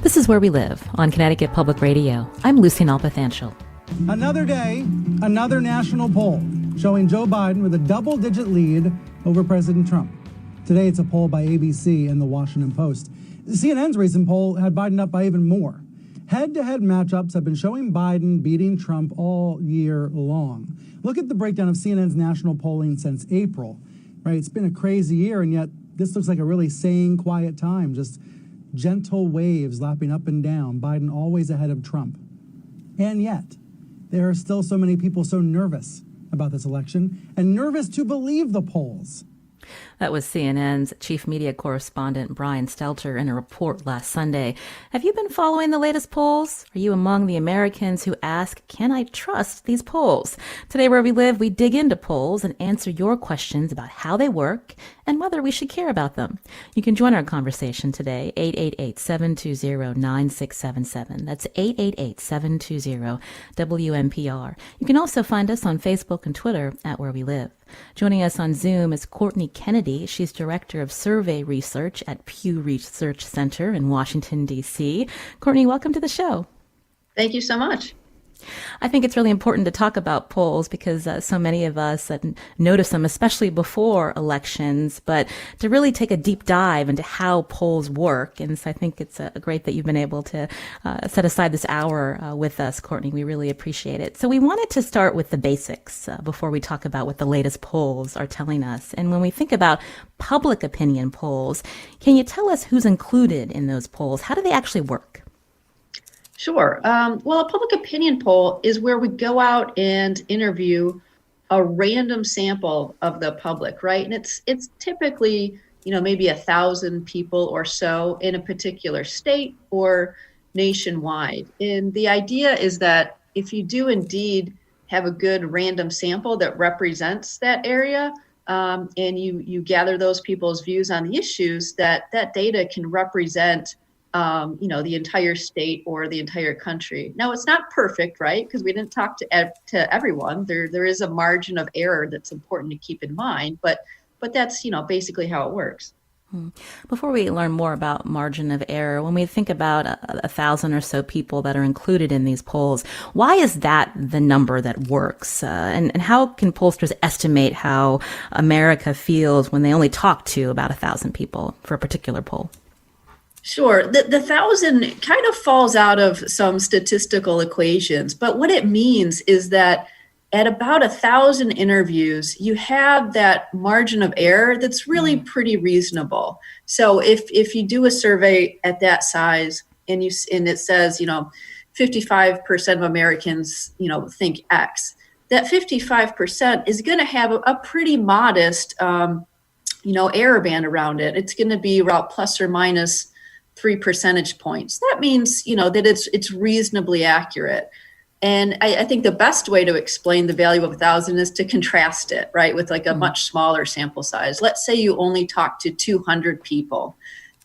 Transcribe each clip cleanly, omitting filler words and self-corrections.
This is Where We Live on Connecticut Public Radio. I'm Lucy Nalpathanchel. Another day, another national poll showing Joe Biden with a double-digit lead over President Trump. Today, it's a poll by ABC and the Washington Post. CNN's recent poll had Biden up by even more. Head-to-head matchups have been showing Biden beating Trump all year long. Look at the breakdown of CNN's national polling since April. Right, it's been a crazy year, and yet this looks like a really sane, quiet time. Just gentle waves lapping up and down. Biden always ahead of Trump. And yet, there are still so many people so nervous about this election and nervous to believe the polls. That was CNN's chief media correspondent Brian Stelter in a report last Sunday. Have you been following the latest polls? Are you among the Americans who ask, can I trust these polls? Today, Where We Live, we dig into polls and answer your questions about how they work and whether we should care about them. You can join our conversation today, 888-720-9677. That's 888-720-WNPR. You can also find us on Facebook and Twitter at Where We Live. Joining us on Zoom is Courtney Kennedy. She's Director of Survey Research at Pew Research Center in Washington, D.C. Courtney, welcome to the show. Thank you so much. I think it's really important to talk about polls because so many of us notice them, especially before elections, but to really take a deep dive into how polls work. And so I think it's great that you've been able to set aside this hour with us, Courtney. We really appreciate it. So we wanted to start with the basics before we talk about what the latest polls are telling us. And when we think about public opinion polls, can you tell us who's included in those polls? How do they actually work? Sure. Well, a public opinion poll is where we go out and interview a random sample of the public, right? And it's typically, maybe 1,000 people or so in a particular state or nationwide. And the idea is that if you do indeed have a good random sample that represents that area, and you gather those people's views on the issues, that data can represent the entire state or the entire country. Now, it's not perfect, right? Because we didn't talk to everyone. There is a margin of error that's important to keep in mind, but that's, basically how it works. Before we learn more about margin of error, when we think about 1,000 or so people that are included in these polls, why is that the number that works? And how can pollsters estimate how America feels when they only talk to about 1,000 people for a particular poll? Sure. The 1,000 kind of falls out of some statistical equations, but what it means is that at about 1,000 interviews, you have that margin of error that's really pretty reasonable. So if you do a survey at that size and it says, 55% of Americans, think X, that 55% is going to have a pretty modest, error band around it. It's going to be about plus or minus 3 percentage points. That means, that it's reasonably accurate. And I think the best way to explain the value of 1,000 is to contrast it, right, with like a much smaller sample size. Let's say you only talk to 200 people.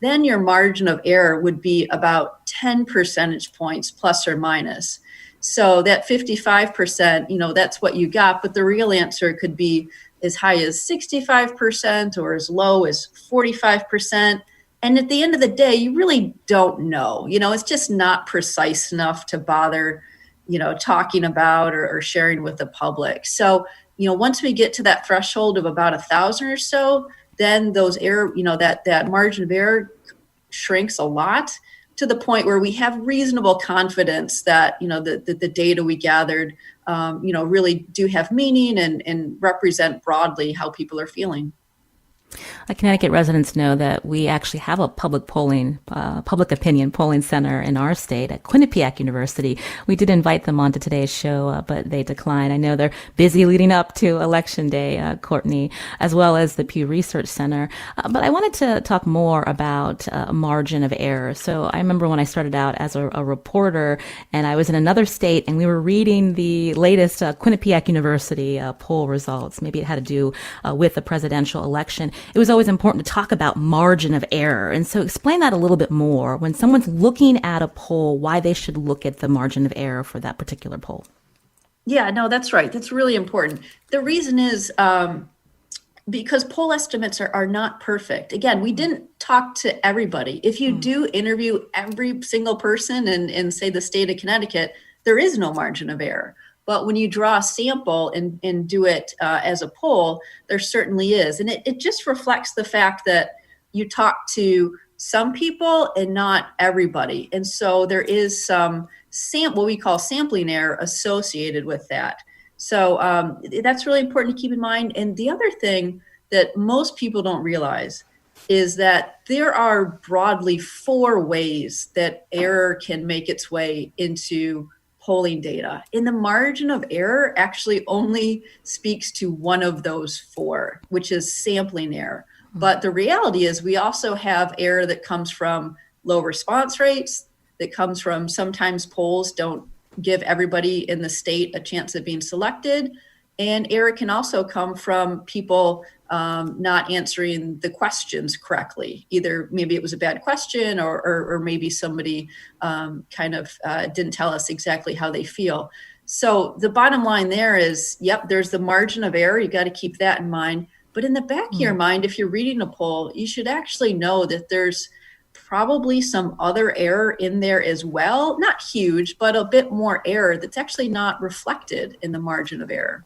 Then your margin of error would be about 10 percentage points plus or minus. So that 55%, that's what you got, but the real answer could be as high as 65% or as low as 45%. And at the end of the day, you really don't know. It's just not precise enough to bother, talking about or sharing with the public. So, once we get to that threshold of about 1,000 or so, then those error, that margin of error shrinks a lot to the point where we have reasonable confidence that, the data we gathered, really do have meaning and represent broadly how people are feeling. Connecticut residents know that we actually have a public opinion polling center in our state at Quinnipiac University. We did invite them onto today's show, but they declined. I know they're busy leading up to Election Day, Courtney, as well as the Pew Research Center. But I wanted to talk more about margin of error. So I remember when I started out as a reporter, and I was in another state, and we were reading the latest Quinnipiac University poll results. Maybe it had to do with the presidential election. It was always important to talk about margin of error. And so explain that a little bit more. When someone's looking at a poll, why they should look at the margin of error for that particular poll. Yeah, no, that's right. That's really important. The reason is because poll estimates are not perfect. Again, we didn't talk to everybody. If you do interview every single person in say the state of Connecticut, there is no margin of error. But when you draw a sample and do it as a poll, there certainly is. And it just reflects the fact that you talk to some people and not everybody. And so there is some what we call sampling error associated with that. So that's really important to keep in mind. And the other thing that most people don't realize is that there are broadly 4 ways that error can make its way into polling data. And the margin of error actually only speaks to one of those 4, which is sampling error. But the reality is we also have error that comes from low response rates, that comes from sometimes polls don't give everybody in the state a chance of being selected. And error can also come from people not answering the questions correctly. Either maybe it was a bad question or maybe somebody didn't tell us exactly how they feel. So the bottom line there is, yep, there's the margin of error. You got to keep that in mind. But in the back of your mind, if you're reading a poll, you should actually know that there's probably some other error in there as well. Not huge, but a bit more error that's actually not reflected in the margin of error.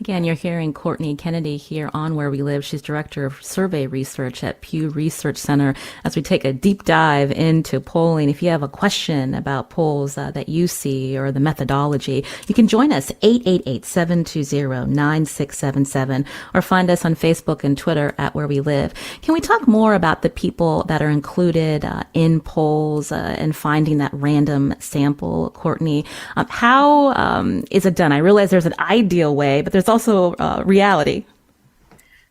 Again, you're hearing Courtney Kennedy here on Where We Live. She's Director of Survey Research at Pew Research Center as we take a deep dive into polling. If you have a question about polls that you see or the methodology, you can join us 888-720-9677 or find us on Facebook and Twitter at Where We Live. Can we talk more about the people that are included in polls and finding that random sample, Courtney? How is it done? I realize there's an ideal way, but there's also reality.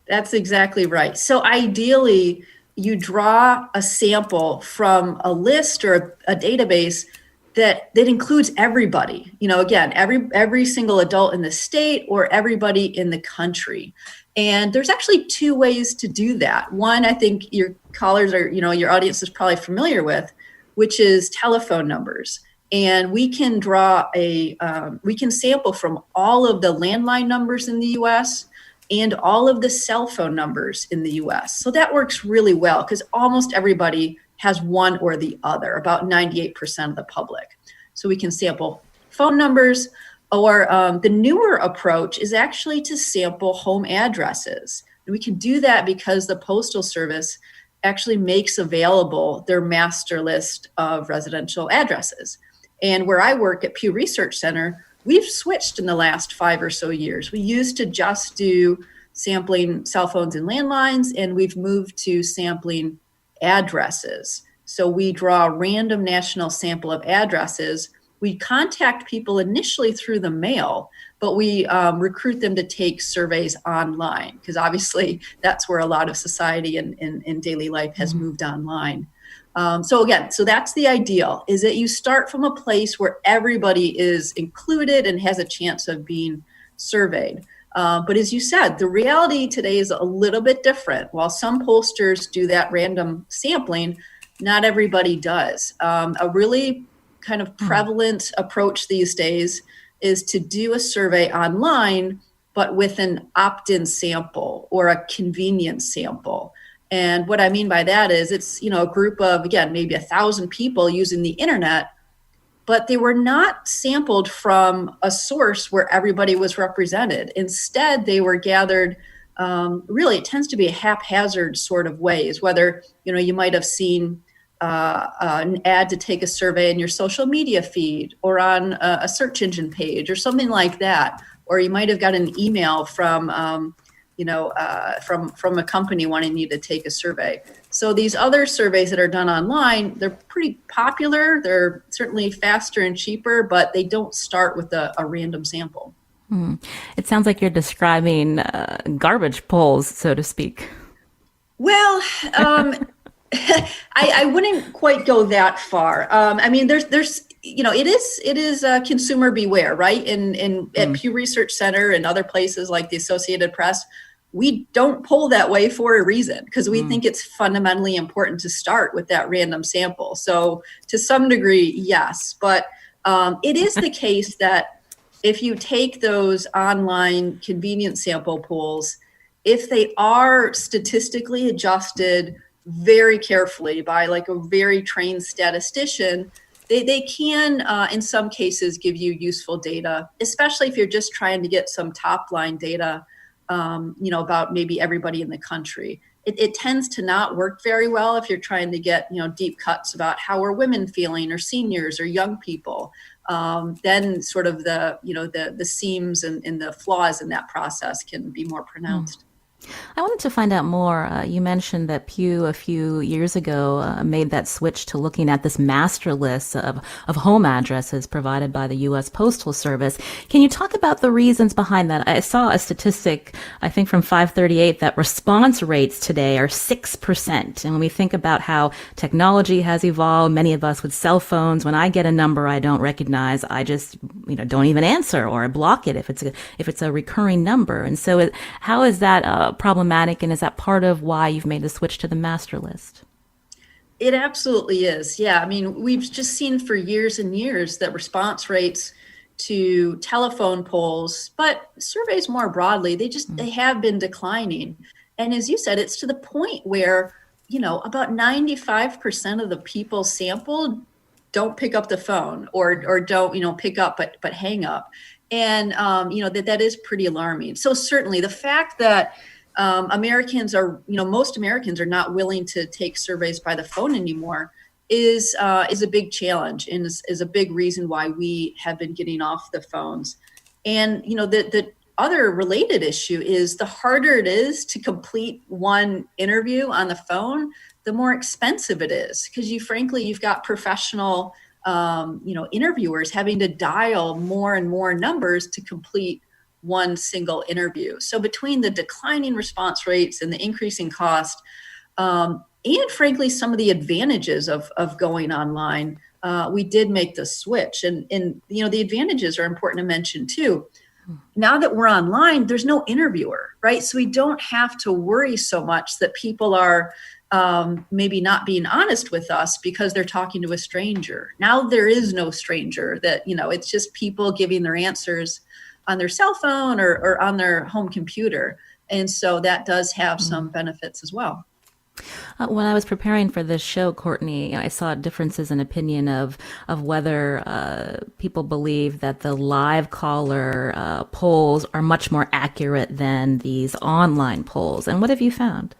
That's exactly right. So ideally, you draw a sample from a list or a database that includes everybody. You know, again, every single adult in the state or everybody in the country. And there's actually 2 ways to do that. One, I think your callers are, your audience is probably familiar with, which is telephone numbers. And we can we can sample from all of the landline numbers in the US and all of the cell phone numbers in the US. So that works really well because almost everybody has one or the other, about 98% of the public. So we can sample phone numbers, or the newer approach is actually to sample home addresses. And we can do that because the Postal Service actually makes available their master list of residential addresses. And where I work at Pew Research Center, we've switched in the last 5 or so years. We used to just do sampling cell phones and landlines, and we've moved to sampling addresses. So we draw a random national sample of addresses. We contact people initially through the mail, but we recruit them to take surveys online, because obviously that's where a lot of society and daily life has moved online. So that's the ideal, is that you start from a place where everybody is included and has a chance of being surveyed. But as you said, the reality today is a little bit different. While some pollsters do that random sampling, not everybody does. A really kind of prevalent approach these days is to do a survey online, but with an opt-in sample or a convenience sample. And what I mean by that is it's, a group of, again, maybe 1,000 people using the internet, but they were not sampled from a source where everybody was represented. Instead, they were gathered, really, it tends to be a haphazard sort of ways, whether, you might have seen an ad to take a survey in your social media feed or on a search engine page or something like that. Or you might have got an email from a company wanting you to take a survey. So these other surveys that are done online, they're pretty popular. They're certainly faster and cheaper, but they don't start with a random sample. It sounds like you're describing garbage polls, so to speak. Well, I wouldn't quite go that far. I mean, there's it is consumer beware, right? At Pew Research Center and other places like the Associated Press, we don't poll that way for a reason, because we think it's fundamentally important to start with that random sample. So to some degree, yes, but it is the case that if you take those online convenience sample polls, if they are statistically adjusted very carefully by like a very trained statistician, they can, in some cases, give you useful data, especially if you're just trying to get some top line data, about maybe everybody in the country. It tends to not work very well if you're trying to get, deep cuts about how are women feeling or seniors or young people. Then sort of the seams and the flaws in that process can be more pronounced. I wanted to find out more. You mentioned that Pew a few years ago made that switch to looking at this master list of home addresses provided by the U.S. Postal Service. Can you talk about the reasons behind that? I saw a statistic, I think from 538, that response rates today are 6%. And when we think about how technology has evolved, many of us with cell phones, when I get a number I don't recognize, I just don't even answer, or I block it if it's a recurring number. And so how is that problematic, and is that part of why you've made the switch to the master list? It absolutely is. Yeah. I mean, we've just seen for years and years that response rates to telephone polls, but surveys more broadly, they have been declining. And as you said, it's to the point where, about 95% of the people sampled don't pick up the phone or don't, pick up, but hang up. And, that is pretty alarming. So certainly the fact that most Americans are not willing to take surveys by the phone anymore is a big challenge, and is a big reason why we have been getting off the phones. And the other related issue is the harder it is to complete one interview on the phone, the more expensive it is, because you've got professional interviewers having to dial more and more numbers to complete one single interview. So between the declining response rates and the increasing cost, and frankly, some of the advantages of going online, we did make the switch. And the advantages are important to mention too. Now that we're online, there's no interviewer, right? So we don't have to worry so much that people are maybe not being honest with us because they're talking to a stranger. Now there is no stranger, that, it's just people giving their answers on their cell phone or on their home computer. And so that does have some benefits as well. When I was preparing for this show, Courtney, I saw differences in opinion of whether people believe that the live caller polls are much more accurate than these online polls. And what have you found?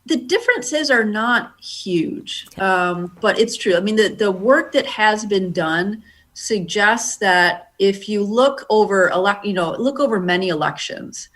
The differences are not huge, but it's true. I mean, the work that has been done suggests that if you look over many elections,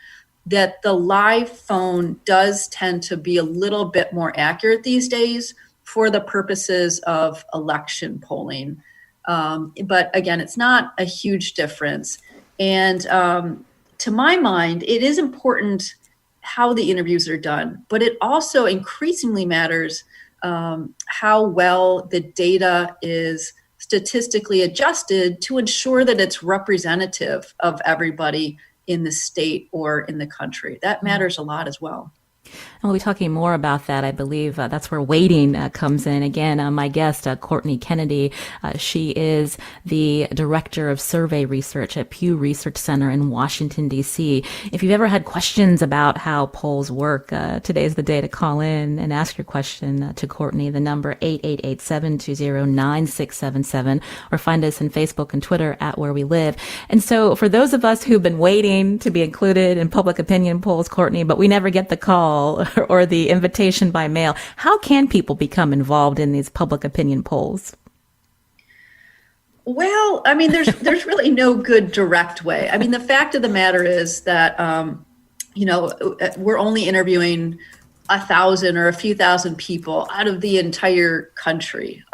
that the live phone does tend to be a little bit more accurate these days for the purposes of election polling. But again, it's not a huge difference. And to my mind, it is important how the interviews are done, but it also increasingly matters how well the data is statistically adjusted to ensure that it's representative of everybody in the state or in the country. That matters a lot as well. And we'll be talking more about that. I believe that's where weighting comes in. Again, my guest, Courtney Kennedy, she is the Director of Survey Research at Pew Research Center in Washington, D.C. If you've ever had questions about how polls work, today's the day to call in and ask your question to Courtney. The number 888-720-9677, or find us on Facebook and Twitter at Where We Live. And so for those of us who've been waiting to be included in public opinion polls, Courtney, but we never get the call or the invitation by mail, how can people become involved in these public opinion polls? Well, I mean, there's really no good direct way. I mean, the fact of the matter is that, we're only interviewing 1,000 or a few thousand people out of the entire country.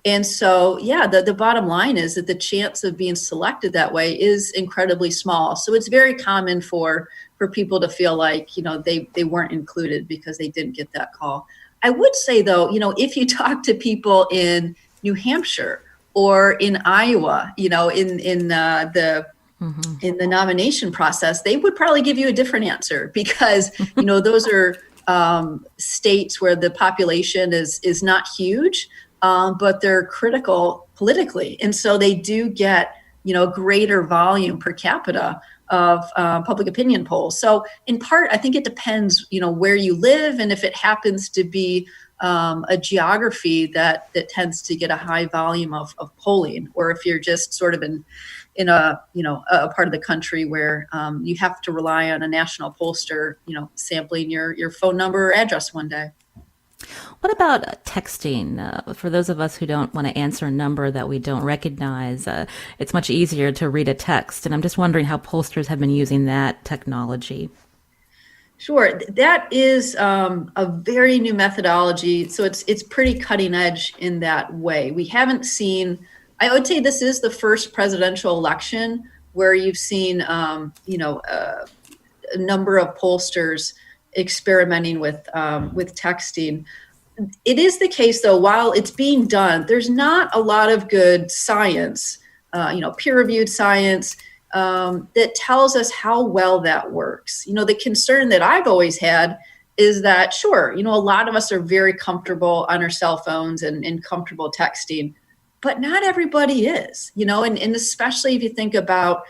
And so, the bottom line is that the chance of being selected that way is incredibly small. So it's very common for people to feel like, they weren't included because they didn't get that call. I would say, though, if you talk to people in New Hampshire or in Iowa, in the nomination process, they would probably give you a different answer because, those are states where the population is not huge, but they're critical politically. And so they do get, greater volume per capita of public opinion polls. So in part, I think it depends, where you live, and if it happens to be a geography that tends to get a high volume of polling, or if you're just sort of in a part of the country where you have to rely on a national pollster, sampling your phone number or address one day. What about texting? For those of us who don't want to answer a number that we don't recognize, it's much easier to read a text. And I'm just wondering how pollsters have been using that technology. Sure, that is a very new methodology. So it's pretty cutting edge in that way. We haven't seen, I would say this is the first presidential election where you've seen, a number of pollsters experimenting with texting. It is the case, though, while it's being done, there's not a lot of good science, peer-reviewed science that tells us how well that works. The concern that I've always had is that, sure, a lot of us are very comfortable on our cell phones and comfortable texting, but not everybody is, and especially if you think about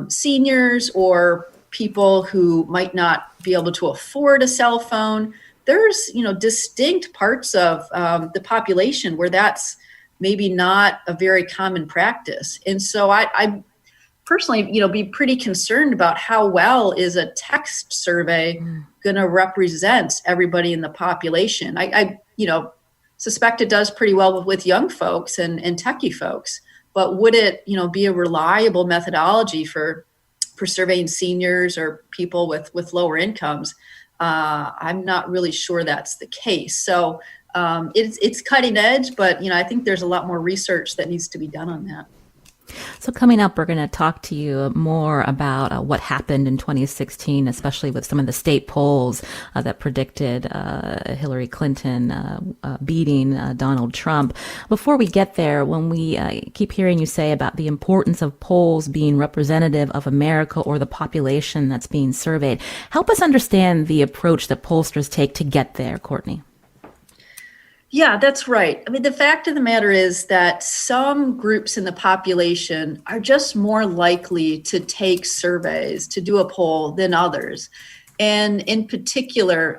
seniors or people who might not be able to afford a cell phone. There's, distinct parts of the population where that's maybe not a very common practice. And so I personally, be pretty concerned about how well is a text survey going to represent everybody in the population. I suspect it does pretty well with young folks and techie folks, but would it, be a reliable methodology for surveying seniors or people with lower incomes? I'm not really sure that's the case. So it's cutting edge, but I think there's a lot more research that needs to be done on that. So coming up, we're going to talk to you more about what happened in 2016, especially with some of the state polls that predicted Hillary Clinton beating Donald Trump. Before we get there, when we keep hearing you say about the importance of polls being representative of America or the population that's being surveyed, help us understand the approach that pollsters take to get there, Courtney. Yeah, that's right. I mean, the fact of the matter is that some groups in the population are just more likely to take surveys, to do a poll than others. And in particular,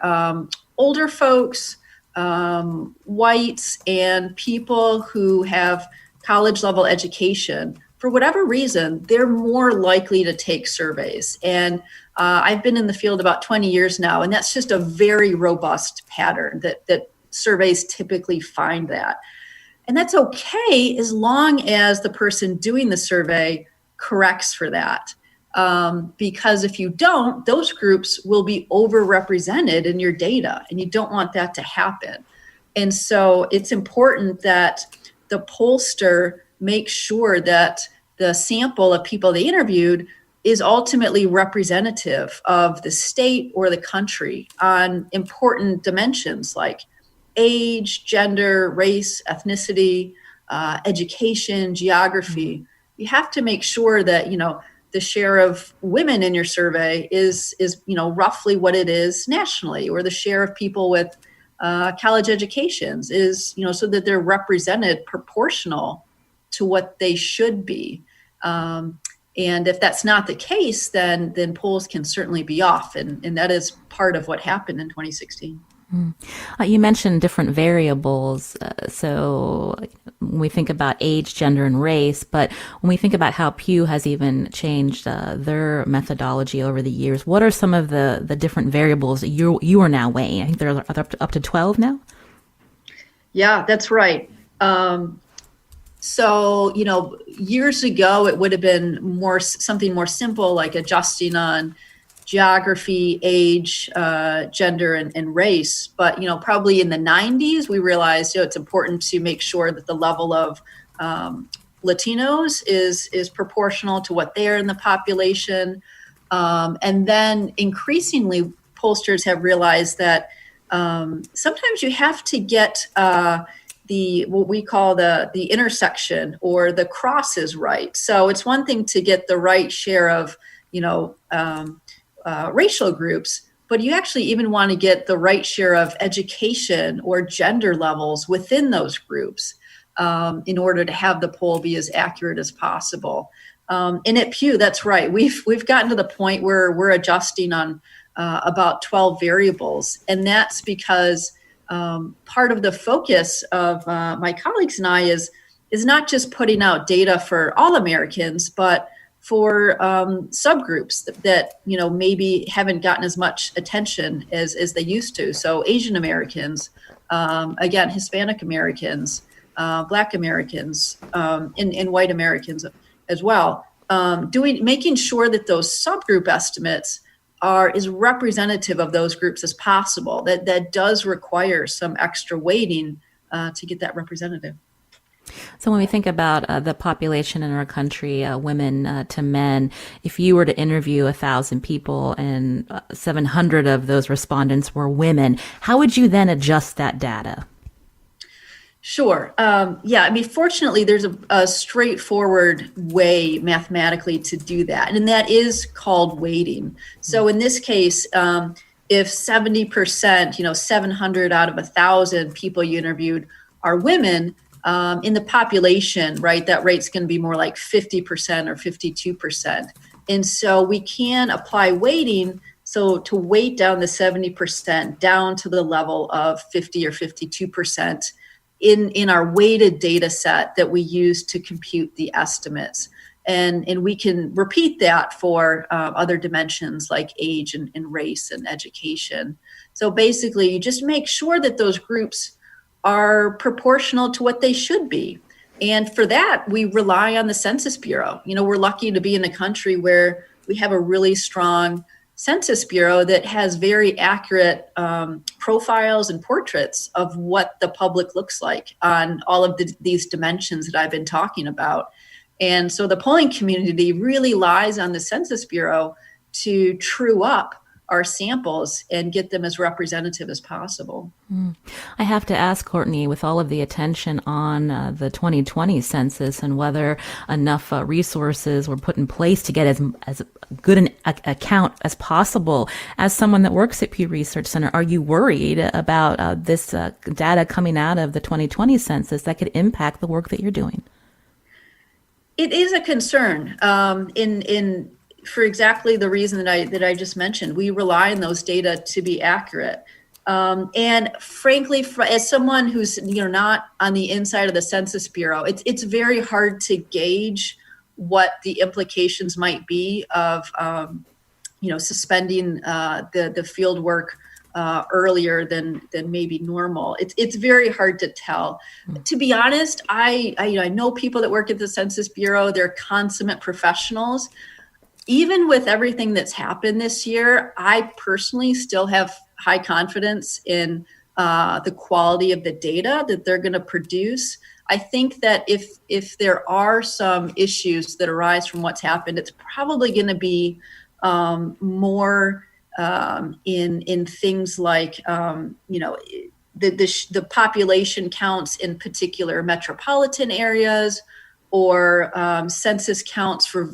older folks, whites, and people who have college level education, for whatever reason, they're more likely to take surveys. And I've been in the field about 20 years now, and that's just a very robust pattern that surveys typically find that. And that's okay as long as the person doing the survey corrects for that. Because if you don't, those groups will be overrepresented in your data, and you don't want that to happen. And so it's important that the pollster makes sure that the sample of people they interviewed is ultimately representative of the state or the country on important dimensions like age, gender, race, ethnicity, education, geography. You have to make sure that, the share of women in your survey is roughly what it is nationally, or the share of people with college educations is, so that they're represented proportional to what they should be. And if that's not the case, then polls can certainly be off. And that is part of what happened in 2016. You mentioned different variables. So when we think about age, gender, and race, but when we think about how Pew has even changed their methodology over the years, what are some of the different variables that you are now weighing? I think there are up to 12 now? Yeah, that's right. So, years ago, it would have been something more simple, like adjusting on geography, age, gender, and race. But, probably in the 90s, we realized, it's important to make sure that the level of Latinos is proportional to what they are in the population. And then increasingly, pollsters have realized that sometimes you have to get what we call the intersection or the crosses right. So it's one thing to get the right share of, racial groups, but you actually even want to get the right share of education or gender levels within those groups in order to have the poll be as accurate as possible. And at Pew, that's right. We've gotten to the point where we're adjusting on about 12 variables, and that's because part of the focus of my colleagues and I is not just putting out data for all Americans, but for subgroups that maybe haven't gotten as much attention as they used to. So Asian Americans, again, Hispanic Americans, Black Americans, and white Americans as well. Making sure that those subgroup estimates are as representative of those groups as possible. That does require some extra weighting to get that representative. So when we think about the population in our country, women to men, if you were to interview 1,000 people and 700 of those respondents were women, how would you then adjust that data? Sure. Fortunately, there's a straightforward way mathematically to do that, and that is called weighting. So in this case, if 70%, 700 out of 1,000 people you interviewed are women, in the population, right, that rate's going to be more like 50% or 52%. And so we can apply weighting, so to weight down the 70% down to the level of 50 or 52% in our weighted data set that we use to compute the estimates. And we can repeat that for other dimensions like age and race and education. So basically, you just make sure that those groups are proportional to what they should be. And for that, we rely on the Census Bureau. We're lucky to be in a country where we have a really strong Census Bureau that has very accurate profiles and portraits of what the public looks like on all of these dimensions that I've been talking about. And so the polling community really lies on the Census Bureau to true up our samples and get them as representative as possible. I have to ask, Courtney, with all of the attention on the 2020 census and whether enough resources were put in place to get as good an account as possible, as someone that works at Pew Research Center, are you worried about this data coming out of the 2020 census that could impact the work that you're doing? It is a concern. For exactly the reason that I just mentioned. We rely on those data to be accurate. And frankly, as someone who's not on the inside of the Census Bureau, it's very hard to gauge what the implications might be of suspending the field work earlier than maybe normal. It's very hard to tell. To be honest, I know people that work at the Census Bureau. They're consummate professionals. Even with everything that's happened this year, I personally still have high confidence in the quality of the data that they're going to produce. I think that if there are some issues that arise from what's happened, it's probably going to be more in things like the population counts in particular metropolitan areas, or census counts for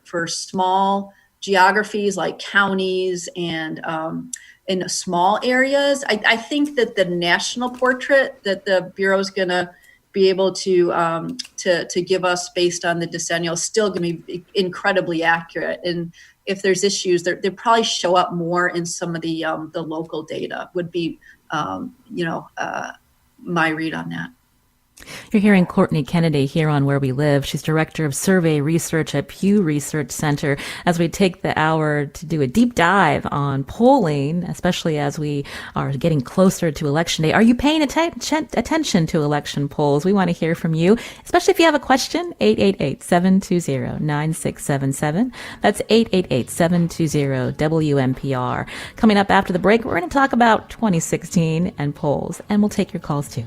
for small geographies like counties and in small areas. I think that the national portrait that the Bureau is going to be able to give us based on the decennial is still going to be incredibly accurate. And if there's issues, they probably show up more in some of the local data. Would be my read on that. You're hearing Courtney Kennedy here on Where We Live. She's Director of Survey Research at Pew Research Center, as we take the hour to do a deep dive on polling, especially as we are getting closer to Election Day. Are you paying attention to election polls? We want to hear from you, especially if you have a question. 888-720-9677. That's 888-720-WNPR. Coming up after the break, we're going to talk about 2016 and polls, and we'll take your calls too.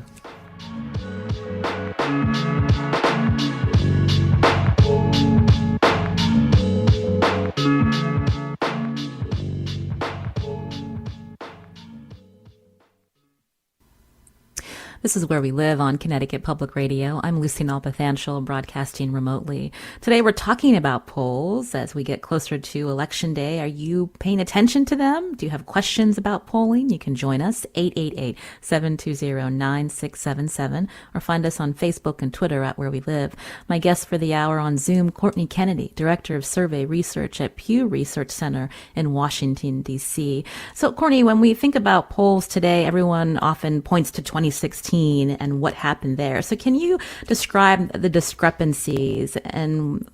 This is Where We Live on Connecticut Public Radio. I'm Lucy Nalpathanchel, broadcasting remotely. Today we're talking about polls as we get closer to Election Day. Are you paying attention to them? Do you have questions about polling? You can join us, 888-720-9677, or find us on Facebook and Twitter at Where We Live. My guest for the hour on Zoom, Courtney Kennedy, Director of Survey Research at Pew Research Center in Washington, D.C. So, Courtney, when we think about polls today, everyone often points to 2016 and what happened there. So can you describe the discrepancies and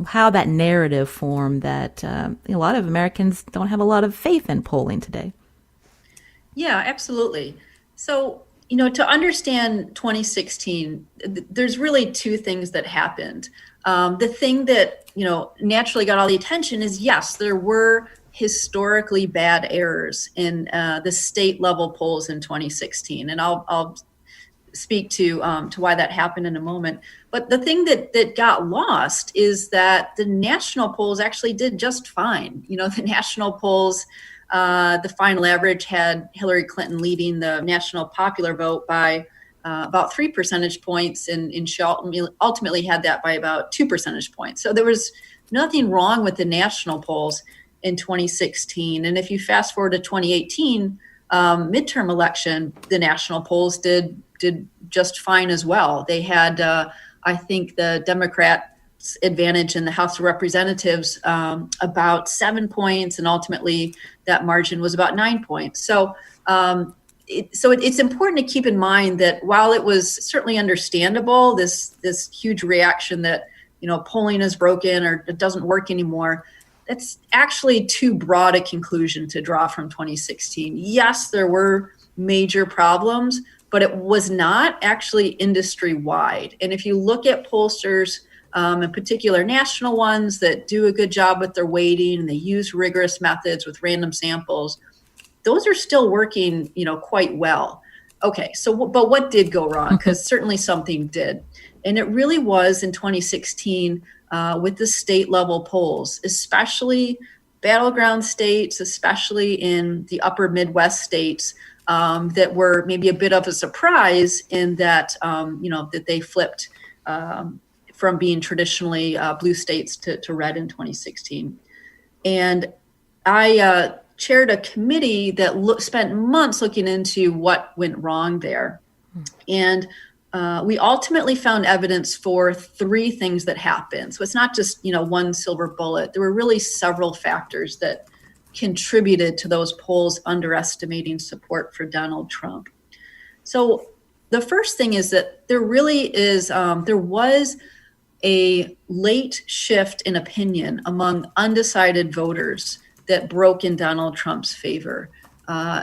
how that narrative formed that a lot of Americans don't have a lot of faith in polling today? Yeah, absolutely. So, to understand 2016, there's really two things that happened. The thing that, naturally got all the attention is, yes, there were historically bad errors in the state level polls in 2016. And I'll speak to why that happened in a moment. But the thing that got lost is that the national polls actually did just fine. The national polls, the final average had Hillary Clinton leading the national popular vote by about 3 percentage points, and she ultimately had that by about 2 percentage points. So there was nothing wrong with the national polls in 2016. And if you fast forward to 2018 midterm election, the national polls did just fine as well. They had, I think, the Democrats' advantage in the House of Representatives about 7 points, and ultimately that margin was about 9 points. So it's important to keep in mind that while it was certainly understandable, this huge reaction that polling is broken or it doesn't work anymore, that's actually too broad a conclusion to draw from 2016. Yes, there were major problems, but it was not actually industry-wide. And if you look at pollsters, in particular national ones that do a good job with their weighting and they use rigorous methods with random samples, those are still working, quite well. Okay, but what did go wrong? Because certainly something did. And it really was in 2016 with the state level polls, especially battleground states, especially in the upper Midwest states that were maybe a bit of a surprise in that, that they flipped from being traditionally blue states to red in 2016. And I chaired a committee that spent months looking into what went wrong there. And we ultimately found evidence for 3 things that happened. So it's not just, one silver bullet. There were really several factors that contributed to those polls underestimating support for Donald Trump. So the first thing is that there was a late shift in opinion among undecided voters that broke in Donald Trump's favor.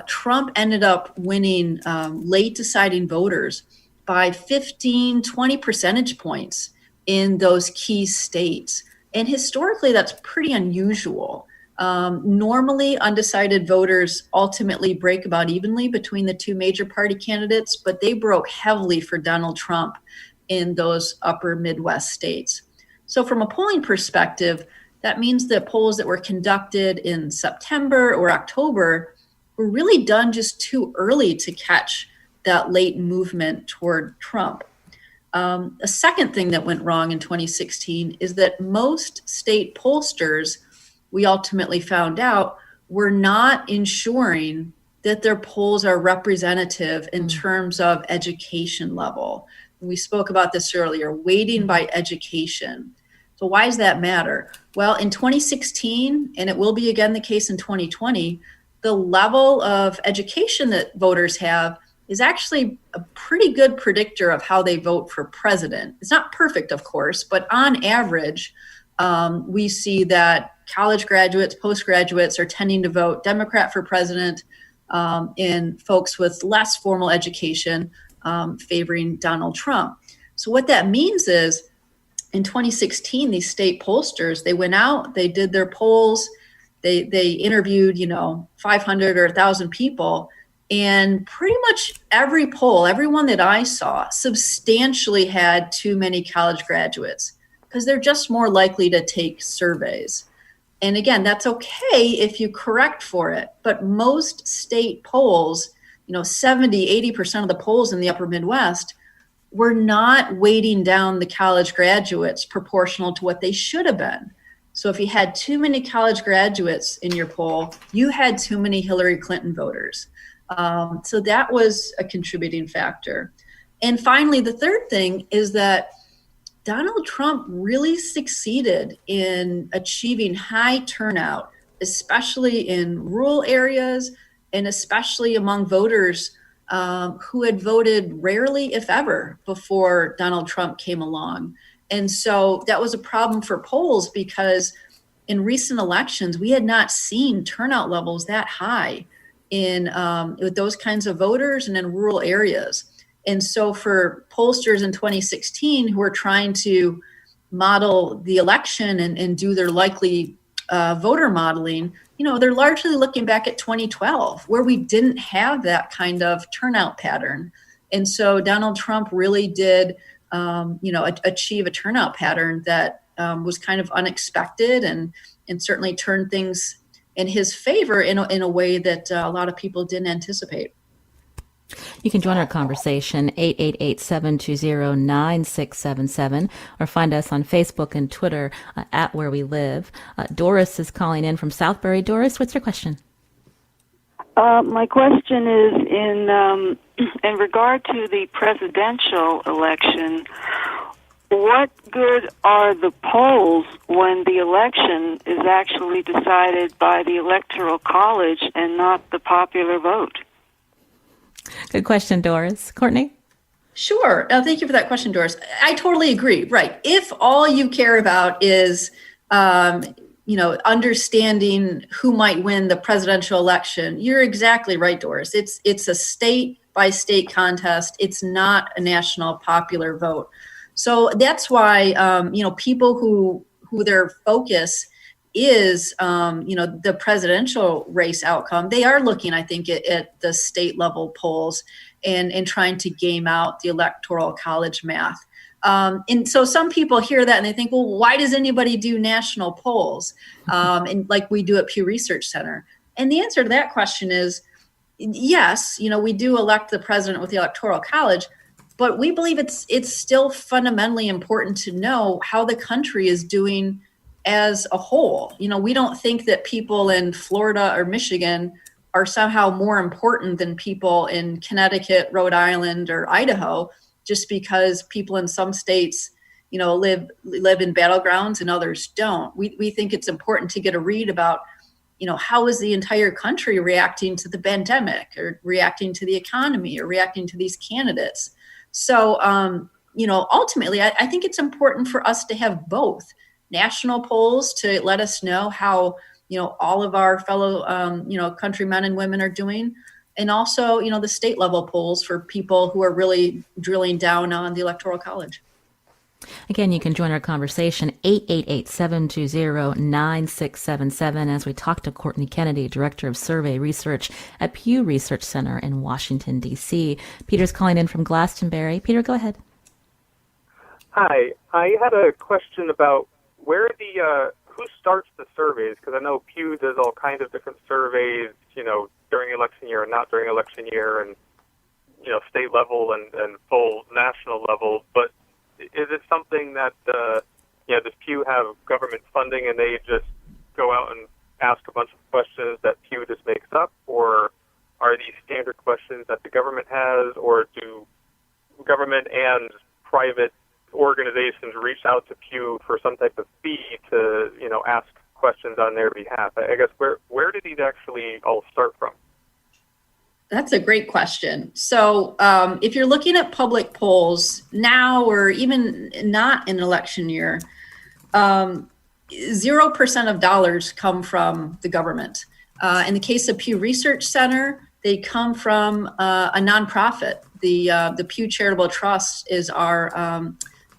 Trump ended up winning late deciding voters by 15, 20 percentage points in those key states. And historically, that's pretty unusual. Normally, undecided voters ultimately break about evenly between the 2 major party candidates, but they broke heavily for Donald Trump in those upper Midwest states. So from a polling perspective, that means that polls that were conducted in September or October were really done just too early to catch that late movement toward Trump. A second thing that went wrong in 2016 is that most state pollsters, we ultimately found out, were not ensuring that their polls are representative in terms of education level. We spoke about this earlier, weighting by education. So why does that matter? Well, in 2016, and it will be again the case in 2020, the level of education that voters have is actually a pretty good predictor of how they vote for president. It's not perfect, of course, but on average, we see that college graduates, postgraduates are tending to vote Democrat for president, and folks with less formal education favoring Donald Trump. So what that means is in 2016, these state pollsters, they went out, they did their polls, they interviewed, 500 or 1,000 people, and pretty much every poll, everyone that I saw, substantially had too many college graduates because they're just more likely to take surveys. And again, that's okay if you correct for it, but most state polls, 70, 80% of the polls in the upper Midwest were not weighting down the college graduates proportional to what they should have been. So if you had too many college graduates in your poll, you had too many Hillary Clinton voters. So that was a contributing factor. And finally, the third thing is that Donald Trump really succeeded in achieving high turnout, especially in rural areas and especially among voters who had voted rarely, if ever, before Donald Trump came along. And so that was a problem for polls because in recent elections, we had not seen turnout levels that high with those kinds of voters and in rural areas. And so for pollsters in 2016 who were trying to model the election and do their likely voter modeling, they're largely looking back at 2012, where we didn't have that kind of turnout pattern. And so Donald Trump really did, achieve a turnout pattern that was kind of unexpected and certainly turned things in his favor in a way that a lot of people didn't anticipate. You can join our conversation, 888-720-9677, or find us on Facebook and Twitter at Where We Live. Doris is calling in from Southbury. Doris, what's your question? My question is in regard to the presidential election. What good are the polls when the election is actually decided by the Electoral College and not the popular vote? Good question, Doris. Courtney? Sure. Thank you for that question, Doris. I totally agree. Right. If all you care about is, understanding who might win the presidential election, you're exactly right, Doris. It's a state by state contest. It's not a national popular vote. So that's why, people who their focus is, the presidential race outcome, they are looking, I think, at the state level polls and trying to game out the Electoral College math. And so some people hear that and they think, well, why does anybody do national polls? And like we do at Pew Research Center. And the answer to that question is, yes, we do elect the president with the Electoral College, but we believe it's still fundamentally important to know how the country is doing as a whole. We don't think that people in Florida or Michigan are somehow more important than people in Connecticut, Rhode Island, or Idaho, just because people in some states, live in battlegrounds and others don't. We think it's important to get a read about, how is the entire country reacting to the pandemic or reacting to the economy or reacting to these candidates. So, ultimately, I think it's important for us to have both national polls to let us know how, all of our fellow, countrymen and women are doing. And also, the state level polls for people who are really drilling down on the Electoral College. Again, you can join our conversation, 888-720-9677, as we talk to Courtney Kennedy, Director of Survey Research at Pew Research Center in Washington, D.C. Peter's calling in from Glastonbury. Peter, go ahead. Hi. I had a question about who starts the surveys, because I know Pew does all kinds of different surveys, during election year and not during election year, and, state level and full national level. But is it something that, does Pew have government funding and they just go out and ask a bunch of questions that Pew just makes up? Or are these standard questions that the government has, or do government and private organizations reach out to Pew for some type of fee to, ask questions on their behalf? I guess where do these actually all start from? That's a great question. So if you're looking at public polls now, or even not in an election year, 0% of dollars come from the government. In the case of Pew Research Center, they come from a nonprofit. The Pew Charitable Trust is our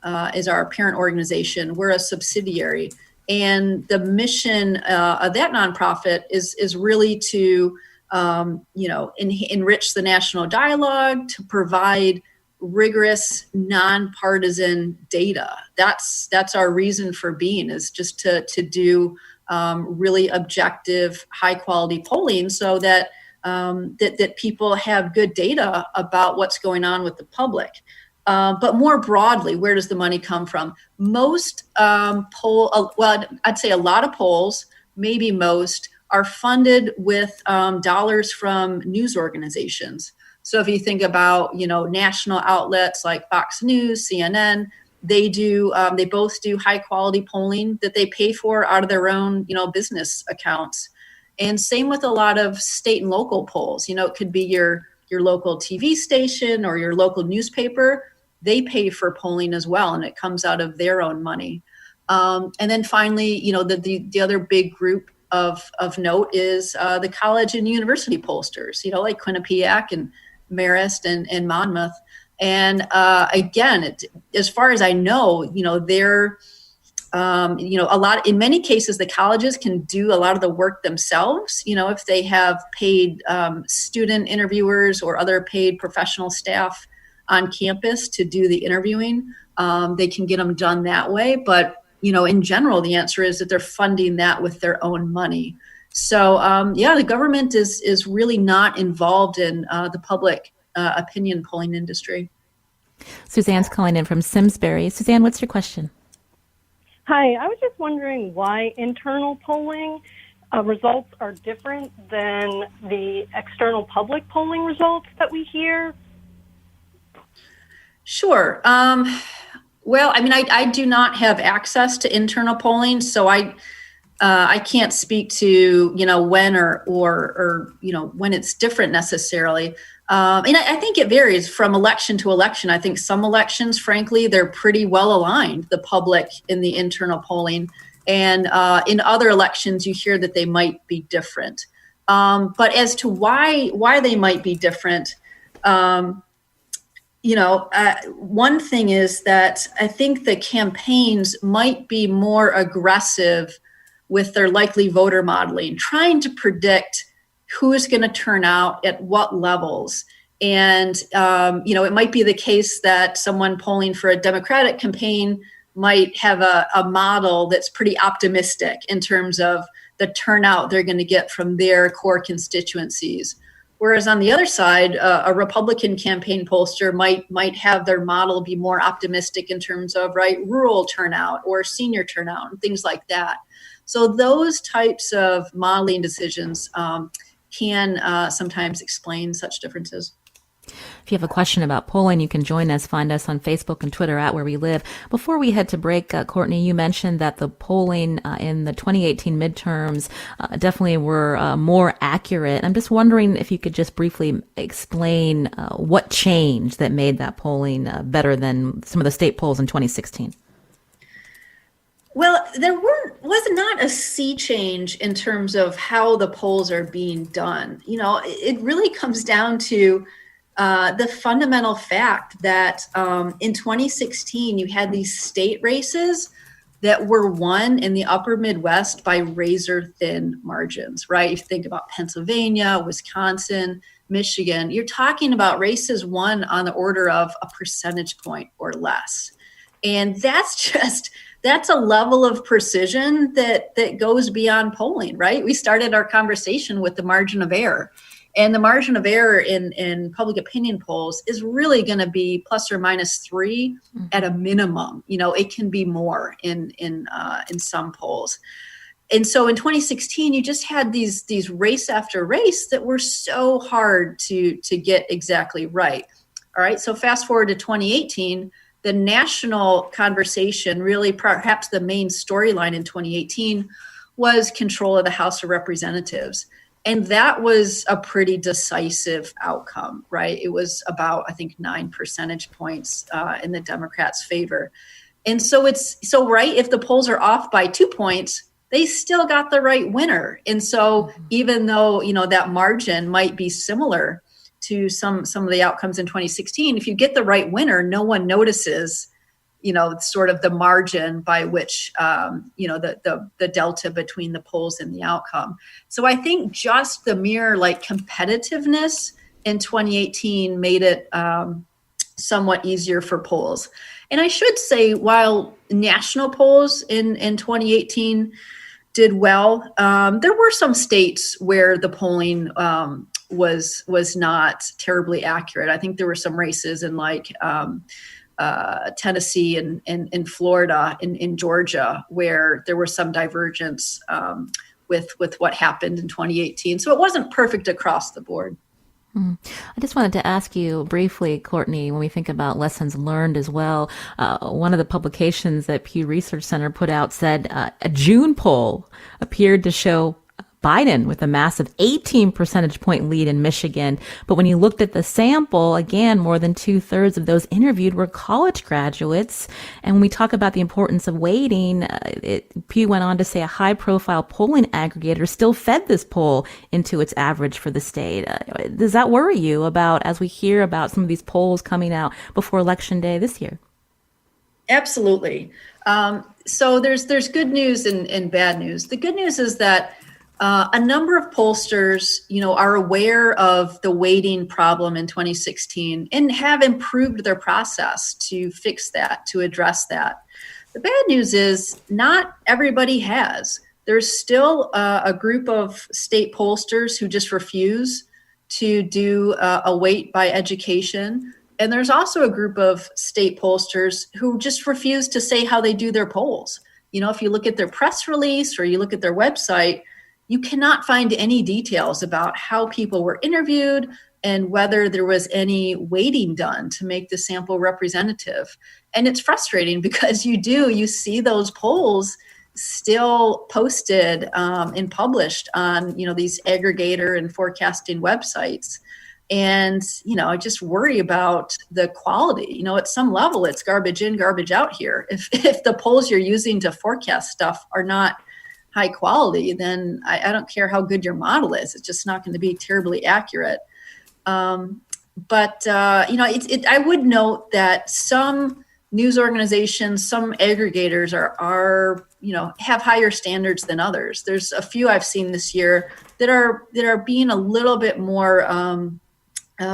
parent organization. We're a subsidiary. And the mission of that nonprofit is really to enrich the national dialogue, to provide rigorous, nonpartisan data. That's our reason for being, is just to do really objective, high quality polling, so that that people have good data about what's going on with the public. But more broadly, where does the money come from? Most well, I'd say a lot of polls, maybe most, are funded with dollars from news organizations. So if you think about, national outlets like Fox News, CNN, they both do high quality polling that they pay for out of their own, business accounts. And same with a lot of state and local polls. It could be your local TV station or your local newspaper. They pay for polling as well, and it comes out of their own money. And then finally, the other big group of note is the college and university pollsters, like Quinnipiac and Marist and Monmouth. And again, as far as I know, they're in many cases, the colleges can do a lot of the work themselves. If they have paid student interviewers or other paid professional staff on campus to do the interviewing, they can get them done that way. But, in general, the answer is that they're funding that with their own money. So, the government is really not involved in the public opinion polling industry. Suzanne's calling in from Simsbury. Suzanne, what's your question? Hi, I was just wondering why internal polling results are different than the external public polling results that we hear. Sure. Well, I do not have access to internal polling, so I can't speak to when or when it's different necessarily. And I think it varies from election to election. I think some elections, frankly, they're pretty well aligned, the public in the internal polling. And in other elections, you hear that they might be different. But as to why they might be different, one thing is that I think the campaigns might be more aggressive with their likely voter modeling, trying to predict who's going to turn out at what levels. And, it might be the case that someone polling for a Democratic campaign might have a model that's pretty optimistic in terms of the turnout they're going to get from their core constituencies. Whereas on the other side, a Republican campaign pollster might have their model be more optimistic in terms of rural turnout or senior turnout and things like that. So those types of modeling decisions can sometimes explain such differences. If you have a question about polling, you can join us. Find us on Facebook and Twitter at Where We Live. Before we head to break, Courtney, you mentioned that the polling in the 2018 midterms definitely were more accurate. I'm just wondering if you could just briefly explain what changed that made that polling better than some of the state polls in 2016. Well, there was not a sea change in terms of how the polls are being done. It really comes down to the fundamental fact that in 2016, you had these state races that were won in the upper Midwest by razor thin margins, right? If you think about Pennsylvania, Wisconsin, Michigan, you're talking about races won on the order of a percentage point or less. And that's a level of precision that goes beyond polling, right? We started our conversation with the margin of error. And the margin of error in public opinion polls is really going to be plus or minus 3 at a minimum. It can be more in some polls. And so in 2016, you just had these race after race that were so hard to get exactly right. All right. So fast forward to 2018, the national conversation, really perhaps the main storyline in 2018, was control of the House of Representatives. And that was a pretty decisive outcome, right? It was about, I think, 9 percentage points in the Democrats' favor. And so if the polls are off by 2 points, they still got the right winner. And so even though, that margin might be similar to some of the outcomes in 2016, if you get the right winner, no one notices, sort of the margin by which, the delta between the polls and the outcome. So I think just the mere competitiveness in 2018 made it somewhat easier for polls. And I should say, while national polls in 2018 did well, there were some states where the polling was not terribly accurate. I think there were some races in like Tennessee and in Florida, in Georgia, where there was some divergence with what happened in 2018. So it wasn't perfect across the board. I just wanted to ask you briefly, Courtney, when we think about lessons learned as well, one of the publications that Pew Research Center put out said a June poll appeared to show Biden with a massive 18 percentage point lead in Michigan. But when you looked at the sample, again, more than 2/3 of those interviewed were college graduates. And when we talk about the importance of waiting, Pew went on to say a high profile polling aggregator still fed this poll into its average for the state. Does that worry you about, as we hear about some of these polls coming out before Election Day this year? Absolutely. So there's good news and bad news. The good news is that a number of pollsters, are aware of the weighting problem in 2016 and have improved their process to fix that, to address that. The bad news is not everybody has. There's still a group of state pollsters who just refuse to do a weight by education. And there's also a group of state pollsters who just refuse to say how they do their polls. If you look at their press release or you look at their website, you cannot find any details about how people were interviewed and whether there was any weighting done to make the sample representative. And it's frustrating because you see those polls still posted and published on, these aggregator and forecasting websites. And, I just worry about the quality. At some level, it's garbage in, garbage out here. If the polls you're using to forecast stuff are not high quality, then I don't care how good your model is. It's just not going to be terribly accurate. I would note that some news organizations, some aggregators are have higher standards than others. There's a few I've seen this year that are being a little bit more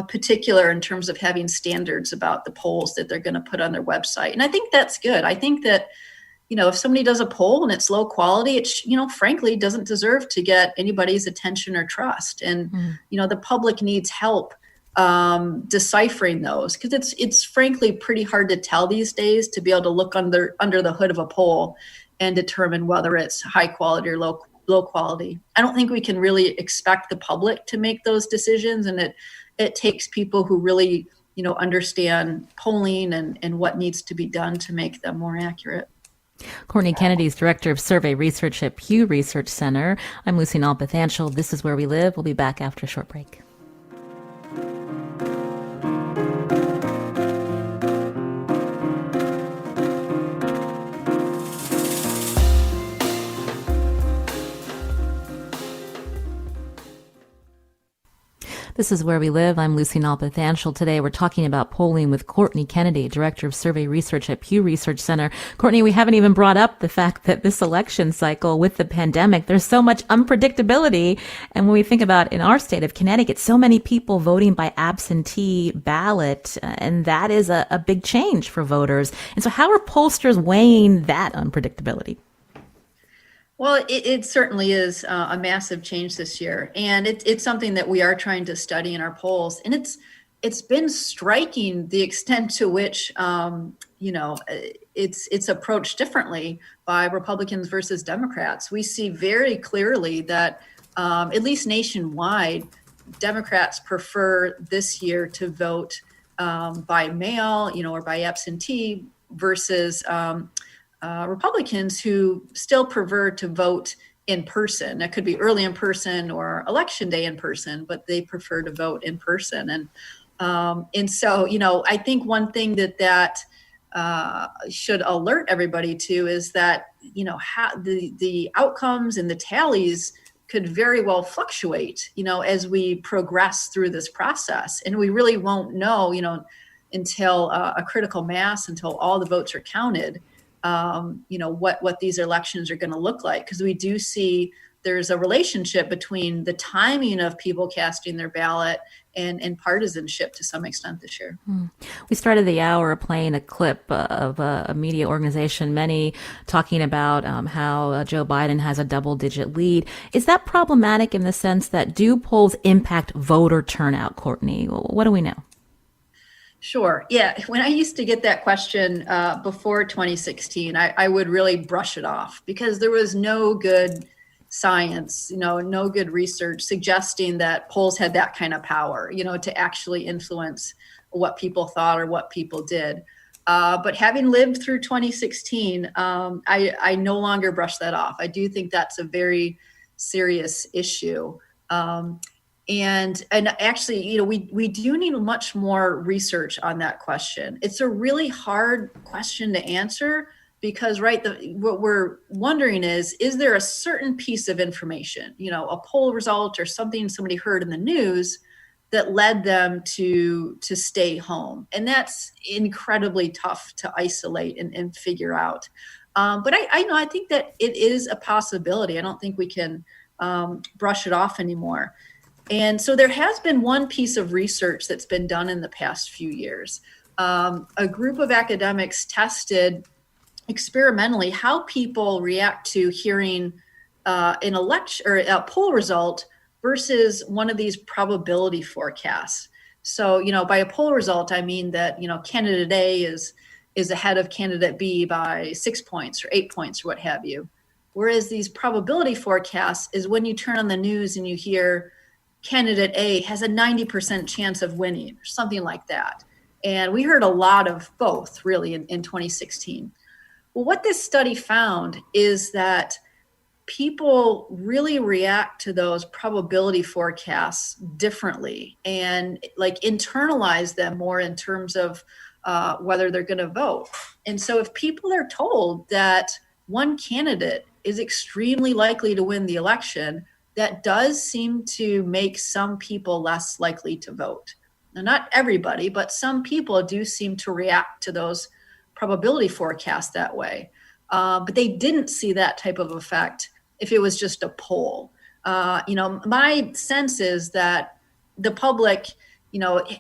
particular in terms of having standards about the polls that they're going to put on their website. And I think that's good. I think that if somebody does a poll and it's low quality, it, frankly, doesn't deserve to get anybody's attention or trust. And, the public needs help deciphering those because it's frankly pretty hard to tell these days to be able to look under the hood of a poll and determine whether it's high quality or low quality. I don't think we can really expect the public to make those decisions. And it takes people who really, understand polling and what needs to be done to make them more accurate. Courtney Kennedy is Director of Survey Research at Pew Research Center. I'm Lucy Nalpathanchel. This is Where We Live. We'll be back after a short break. This is Where We Live. I'm Lucy Nalpathanchel. Today we're talking about polling with Courtney Kennedy, Director of Survey Research at Pew Research Center. Courtney, we haven't even brought up the fact that this election cycle with the pandemic, there's so much unpredictability. And when we think about in our state of Connecticut, so many people voting by absentee ballot, and that is a big change for voters. And so how are pollsters weighing that unpredictability? Well, it certainly is a massive change this year, and it's something that we are trying to study in our polls. And it's been striking the extent to which it's approached differently by Republicans versus Democrats. We see very clearly that at least nationwide, Democrats prefer this year to vote by mail, or by absentee versus Republicans who still prefer to vote in person. That could be early in person or election day in person, but they prefer to vote in person. And so, I think one thing that should alert everybody to is that, how the outcomes and the tallies could very well fluctuate, as we progress through this process. And we really won't know, until a critical mass, until all the votes are counted, what these elections are going to look like, because we do see there's a relationship between the timing of people casting their ballot and partisanship to some extent this year. We started the hour playing a clip of a media organization, many talking about how Joe Biden has a double-digit lead. Is that problematic in the sense that do polls impact voter turnout, Courtney? What do we know? Sure. Yeah. When I used to get that question before 2016, I would really brush it off because there was no good science, no good research suggesting that polls had that kind of power, to actually influence what people thought or what people did. But having lived through 2016, I no longer brush that off. I do think that's a very serious issue. And actually, we do need much more research on that question. It's a really hard question to answer because, what we're wondering is there a certain piece of information, a poll result or something somebody heard in the news that led them to stay home? And that's incredibly tough to isolate and figure out. But I think that it is a possibility. I don't think we can brush it off anymore. And so there has been one piece of research that's been done in the past few years. A group of academics tested experimentally how people react to hearing an election or a poll result versus one of these probability forecasts. So, by a poll result, I mean that, candidate A is ahead of candidate B by 6 points or 8 points or what have you. Whereas these probability forecasts is when you turn on the news and you hear candidate A has a 90% chance of winning or something like that. And we heard a lot of both really in 2016. Well, what this study found is that people really react to those probability forecasts differently and internalize them more in terms of whether they're going to vote. And so if people are told that one candidate is extremely likely to win the election, that does seem to make some people less likely to vote. Now, not everybody, but some people do seem to react to those probability forecasts that way. But they didn't see that type of effect if it was just a poll. My sense is that the public,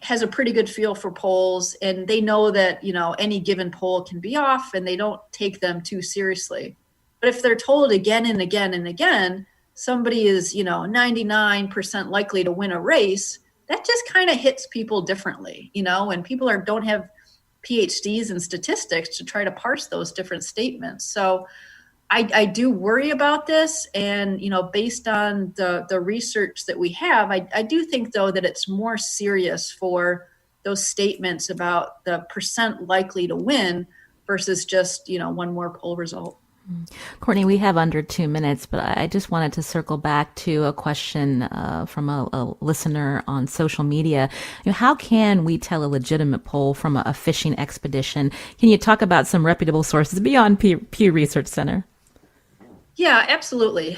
has a pretty good feel for polls, and they know that, any given poll can be off and they don't take them too seriously. But if they're told again and again and again, somebody is, 99% likely to win a race, that just kind of hits people differently, and people don't have PhDs in statistics to try to parse those different statements. So I do worry about this. And, based on the research that we have, I do think, though, that it's more serious for those statements about the percent likely to win versus just, one more poll result. Courtney, we have under 2 minutes, but I just wanted to circle back to a question from a listener on social media. How can we tell a legitimate poll from a fishing expedition? Can you talk about some reputable sources beyond Pew Research Center? Yeah, absolutely.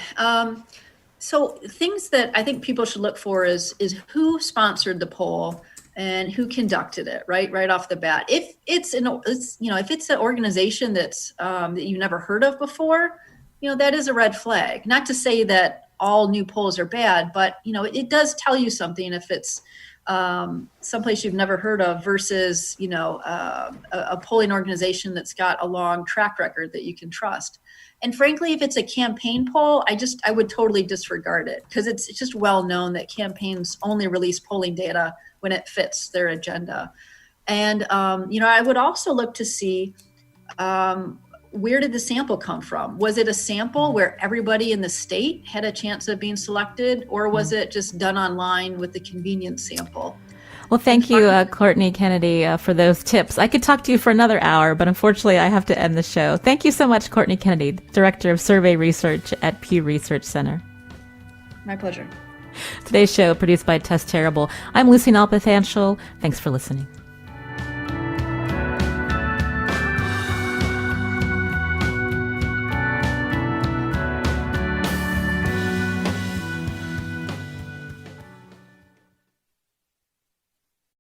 So things that I think people should look for is who sponsored the poll and who conducted it, right off the bat. If it's an organization that's that you've never heard of before, that is a red flag. Not to say that all new polls are bad, but it does tell you something if it's someplace you've never heard of versus a polling organization that's got a long track record that you can trust. And frankly, if it's a campaign poll, I would totally disregard it because it's just well known that campaigns only release polling data when it fits their agenda. And, I would also look to see where did the sample come from? Was it a sample where everybody in the state had a chance of being selected, or was it just done online with the convenience sample? Well, thank you, Courtney Kennedy, for those tips. I could talk to you for another hour, but unfortunately I have to end the show. Thank you so much, Courtney Kennedy, Director of Survey Research at Pew Research Center. My pleasure. Today's show produced by Tess Terrible. I'm Lucy Nalpathanchel. Thanks for listening.